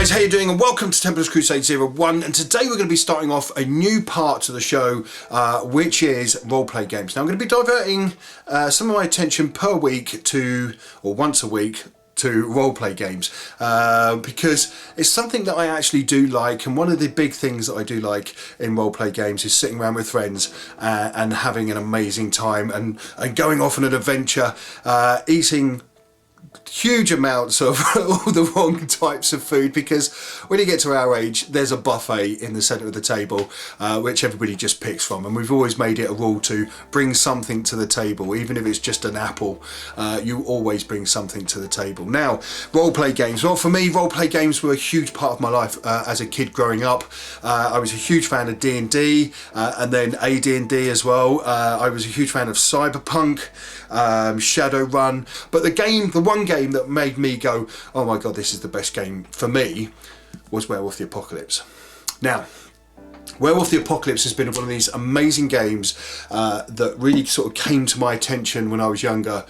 guys, how you doing? And welcome to Templars Crusade 01. And today we're going to be starting off a new part to the show, which is roleplay games. Now I'm going to be diverting some of my attention per week to, or once a week, to roleplay games, because it's something that I actually do like, and one of the big things that I do like in roleplay games is sitting around with friends and having an amazing time and going off on an adventure, eating huge amounts of all the wrong types of food, because when you get to our age there's a buffet in the centre of the table which everybody just picks from, and we've always made it a rule to bring something to the table. Even if it's just an apple, you always bring something to the table. Now, roleplay games, well, for me roleplay games were a huge part of my life as a kid growing up. I was a huge fan of D&D and then AD&D as well. I was a huge fan of Cyberpunk, Shadowrun, but the one game that made me go, oh my god, this is the best game for me, was Werewolf the Apocalypse. Now, Werewolf the Apocalypse has been one of these amazing games that really sort of came to my attention when I was younger,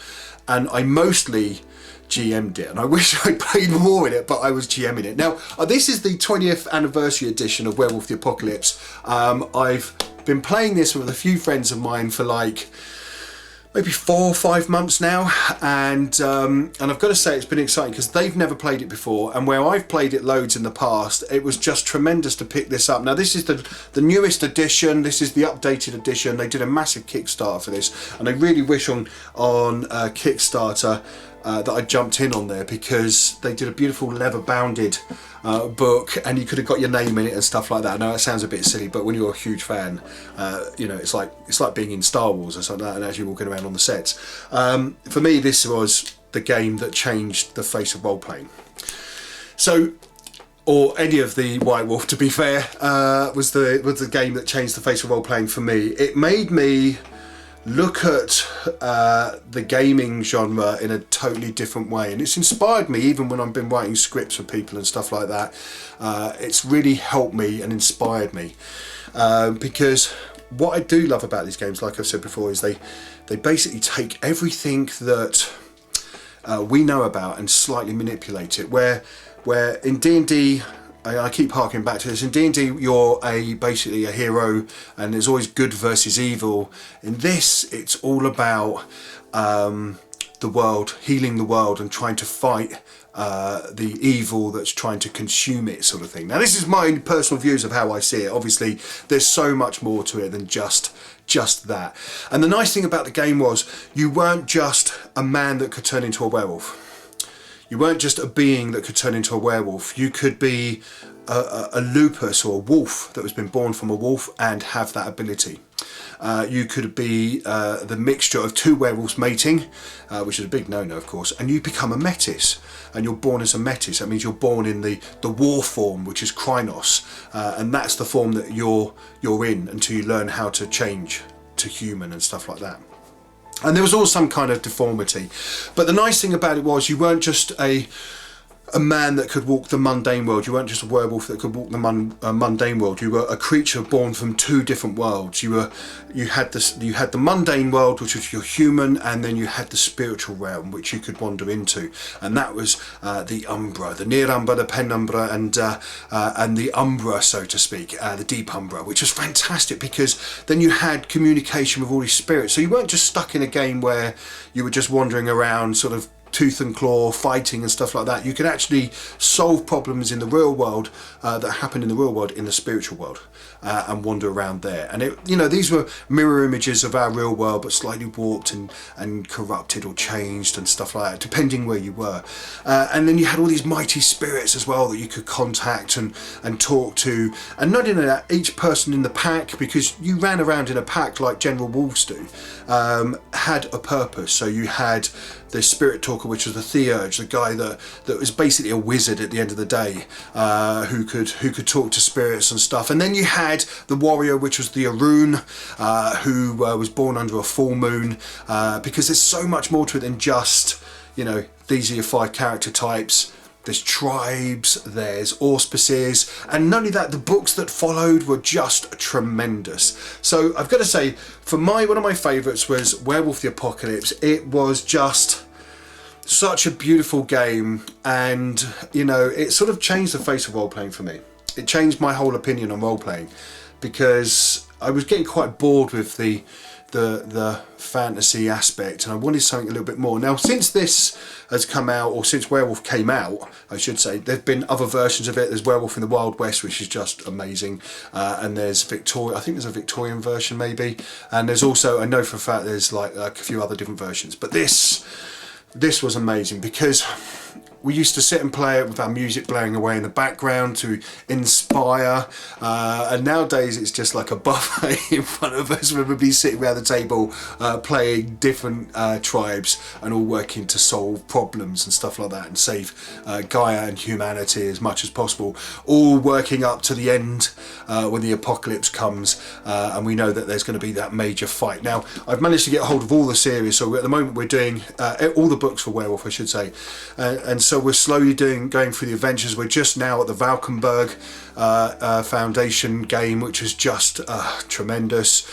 and I mostly GM'd it, and I wish I played more in it, but I was GMing it. Now, this is the 20th anniversary edition of Werewolf the Apocalypse. I've been playing this with a few friends of mine for like maybe 4 or 5 months now, and I've got to say it's been exciting because they've never played it before, and where I've played it loads in the past, it was just tremendous to pick this up. Now this is the newest edition, this is the updated edition. They did a massive Kickstarter for this, and I really wish on Kickstarter that I jumped in on there, because they did a beautiful leather bounded book, and you could have got your name in it and stuff like that. I know that sounds a bit silly, but when you're a huge fan, you know, it's like being in Star Wars or something like that, and actually walking around on the sets. For me, this was the game that changed the face of role playing. So, or any of the White Wolf, to be fair, was the game that changed the face of role playing for me. It made me look at the gaming genre in a totally different way, and it's inspired me even when I've been writing scripts for people and stuff like that. It's really helped me and inspired me, because what I do love about these games, like I've said before, is they basically take everything that we know about and slightly manipulate it. Where in D&D, I keep harking back to this, in D&D you're basically a hero, and there's always good versus evil. In this, it's all about the world, healing the world, and trying to fight the evil that's trying to consume it, sort of thing. Now this is my personal views of how I see it. Obviously there's so much more to it than just that. And the nice thing about the game was you weren't just a man that could turn into a werewolf. You weren't just a being that could turn into a werewolf. You could be a lupus or a wolf that has been born from a wolf and have that ability. You could be the mixture of 2 werewolves mating, which is a big no-no of course, and you become a metis, and you're born as a metis. That means you're born in the war form, which is Krynos, and that's the form that you're in until you learn how to change to human and stuff like that. And there was all some kind of deformity, but the nice thing about it was you weren't just a man that could walk the mundane world. You weren't just a werewolf that could walk the mundane world. You were a creature born from 2 different worlds. You had the mundane world, which was your human, and then you had the spiritual realm, which you could wander into, and that was the Umbra, the Near Umbra, the Penumbra, and the Umbra, so to speak, the Deep Umbra, which was fantastic because then you had communication with all these spirits. So you weren't just stuck in a game where you were just wandering around, sort of tooth and claw fighting and stuff like that. You could actually solve problems in the real world that happen in the real world in the spiritual world, and wander around there. And it, you know, these were mirror images of our real world, but slightly warped and corrupted or changed and stuff like that, depending where you were. And then you had all these mighty spirits as well that you could contact and talk to. And not only that, each person in the pack, because you ran around in a pack like General Wolves do, had a purpose. So you had the spirit talker, which was the Theurge, the guy that was basically a wizard at the end of the day, who could talk to spirits and stuff. And then you had the warrior, which was the Arun, who was born under a full moon, because there's so much more to it than just, you know, these are your 5 character types. There's tribes, there's auspices, and not only that, the books that followed were just tremendous. So I've got to say, for one of my favourites was Werewolf the Apocalypse. It was just Such a beautiful game, and you know, it sort of changed the face of role playing for me. It changed my whole opinion on role playing, because I was getting quite bored with the fantasy aspect, and I wanted something a little bit more. Now, since this has come out, or since Werewolf came out, I should say, there've been other versions of it. There's Werewolf in the Wild West, which is just amazing, and there's Victoria. I think there's a Victorian version maybe, and there's also, I know for a fact, there's like a few other different versions. But this was amazing, because we used to sit and play it with our music blaring away in the background to inspire, and nowadays it's just like a buffet in front of us. We'll be sitting around the table playing different tribes and all working to solve problems and stuff like that, and save Gaia and humanity as much as possible, all working up to the end when the apocalypse comes, and we know that there's going to be that major fight. Now, I've managed to get hold of all the series, so at the moment we're doing all the books for Werewolf, I should say, and so we're slowly going through the adventures. We're just now at the Valkenburg Foundation game, which was just tremendous.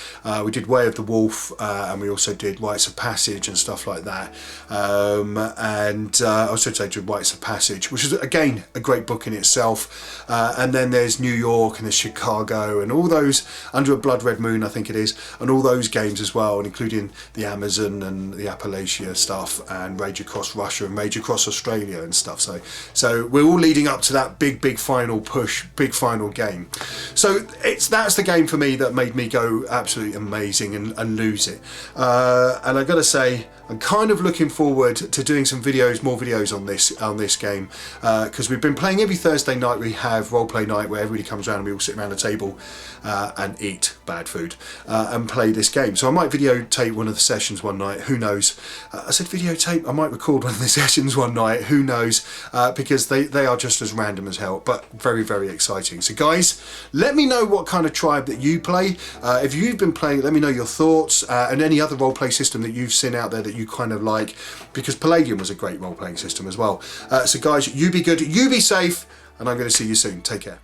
We did Way of the Wolf, and we also did Rites of Passage and stuff like that, and I also did Rites of Passage, which is again a great book in itself, and then there's New York and there's Chicago and all those, Under a Blood Red Moon I think it is, and all those games as well, and including the Amazon and the Appalachia stuff, and Rage Across Russia and Rage Across Australia and stuff. So we're all leading up to that big final push, big final game. So that's the game for me that made me go absolutely amazing and lose it. And I gotta say, I'm kind of looking forward to doing some videos, more videos on this game, because we've been playing every Thursday night. We have roleplay night where everybody comes around and we all sit around the table and eat bad food and play this game. So I might videotape one of the sessions one night, who knows. I said videotape, I might record one of the sessions one night, who knows, because they are just as random as hell, but very, very exciting. So guys, let me know what kind of tribe that you play. If you've been playing, let me know your thoughts, and any other roleplay system that you've seen out there that you kind of like, because Palladium was a great role-playing system as well. So guys, you be good, you be safe, and I'm going to see you soon. Take care.